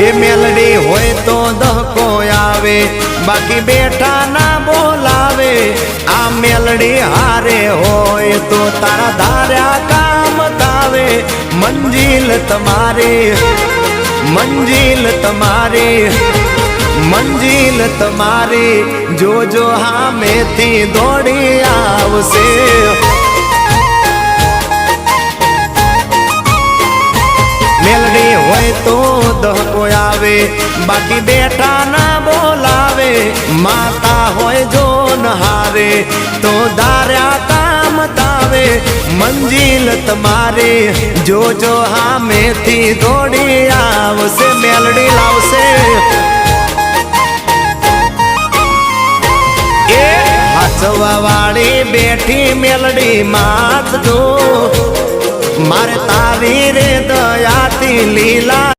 એ મેલડી હોય તો દહકો આવે, બાકી બેઠા ના બોલાવે। આ મેલડી હારે હોય તો તારા ધાર્યા કામ તાવે। મંજિલ તમારી, મંજિલ તમારી, મંજિલ તમારી, જોજો હામેથી દોડી આવશે। મેલડી હોય તો દહકો આવે, બાકી બેઠા ના બોલાવે। માતા હોય જો નહારે તો ધાર્યા કામ તાવે। મંજિલ તમારી, જોજો હામેથી દોડી આવશે। મેલડી લાવશે। એ હાચવા વાળી બેઠી મેલડી માત જો, મારે તારી રે દયાથી લીલા